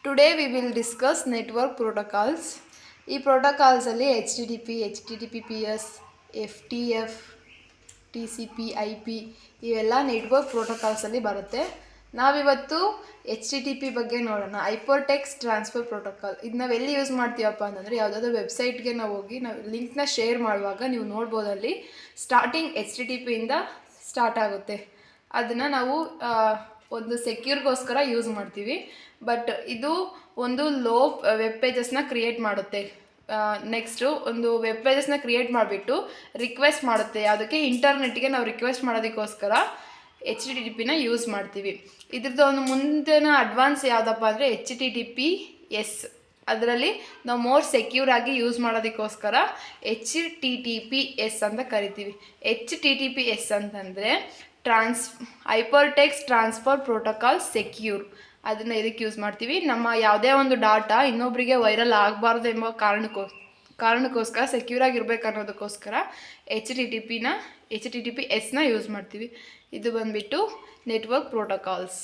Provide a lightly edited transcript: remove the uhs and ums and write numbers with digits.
Today we will discuss network protocols. ಈ ಪ್ರೋಟೋಕಾಲ್ಸಲ್ಲಿ HTTP, FTF, TCP, IP ಇವೆಲ್ಲ network ಪ್ರೋಟೋಕಾಲ್ಸಲ್ಲಿ ಬರುತ್ತೆ. ನಾವಿವತ್ತು HTTP ಬಗ್ಗೆ ನೋಡೋಣ. ಹೈಪರ್ಟೆಕ್ಸ್ಟ್ ಟ್ರಾನ್ಸ್ಫರ್ ಪ್ರೋಟೋಕಾಲ್. ಇದು ನಾವು ಎಲ್ಲಿ ಯೂಸ್ ಮಾಡ್ತೀವಪ್ಪ ಅಂತಂದರೆ ಯಾವುದಾದ್ರೂ ವೆಬ್ಸೈಟ್ಗೆ ನಾವು ಹೋಗಿ ನಾವು ಲಿಂಕ್ನ ಶೇರ್ ಮಾಡುವಾಗ ನೀವು ನೋಡ್ಬೋದಲ್ಲಿ ಸ್ಟಾರ್ಟಿಂಗ್ HTTPಯಿಂದ ಸ್ಟಾರ್ಟ್ ಆಗುತ್ತೆ. ಅದನ್ನು ನಾವು ಒಂದು ಸೆಕ್ಯೂರ್ಗೋಸ್ಕರ ಯೂಸ್ ಮಾಡ್ತೀವಿ. ಬಟ್ ಇದು ಒಂದು ಲೋ ವೆಬ್ ಪೇಜಸ್ನ ಕ್ರಿಯೇಟ್ ಮಾಡುತ್ತೆ. ನೆಕ್ಸ್ಟು ಒಂದು ವೆಬ್ ಪೇಜಸ್ನ ಕ್ರಿಯೇಟ್ ಮಾಡಿಬಿಟ್ಟು ರಿಕ್ವೆಸ್ಟ್ ಮಾಡುತ್ತೆ. ಯಾವುದಕ್ಕೆ? ಇಂಟರ್ನೆಟ್ಗೆ ನಾವು ರಿಕ್ವೆಸ್ಟ್ ಮಾಡೋದಕ್ಕೋಸ್ಕರ HTTPನ ಯೂಸ್ ಮಾಡ್ತೀವಿ. ಇದ್ರದ್ದು ಒಂದು ಮುಂದಿನ ಅಡ್ವಾನ್ಸ್ ಯಾವುದಪ್ಪ ಅಂದರೆ HTTPS. ಅದರಲ್ಲಿ ನಾವು ಮೋರ್ ಸೆಕ್ಯೂರ್ ಆಗಿ ಯೂಸ್ ಮಾಡೋದಕ್ಕೋಸ್ಕರ HTTPS ಅಂತ ಕರಿತೀವಿ. HTTPS ಅಂತಂದರೆ ಹೈಪರ್ಟೆಕ್ಸ್ಟ್ ಟ್ರಾನ್ಸ್ಫರ್ ಪ್ರೋಟೋಕಾಲ್ ಸೆಕ್ಯೂರ್. ಅದನ್ನು ಇದಕ್ಕೆ ಯೂಸ್ ಮಾಡ್ತೀವಿ. ನಮ್ಮ ಯಾವುದೇ ಒಂದು ಡಾಟಾ ಇನ್ನೊಬ್ಬರಿಗೆ ವೈರಲ್ ಆಗಬಾರ್ದು ಎಂಬ ಕಾರಣಕ್ಕೋಸ್ಕರ ಸೆಕ್ಯೂರ್ ಆಗಿರ್ಬೇಕು ಅನ್ನೋದಕ್ಕೋಸ್ಕರ HTTPSನ ಯೂಸ್ ಮಾಡ್ತೀವಿ. ಇದು ಬಂದುಬಿಟ್ಟು ನೆಟ್ವರ್ಕ್ ಪ್ರೋಟೋಕಾಲ್ಸ್.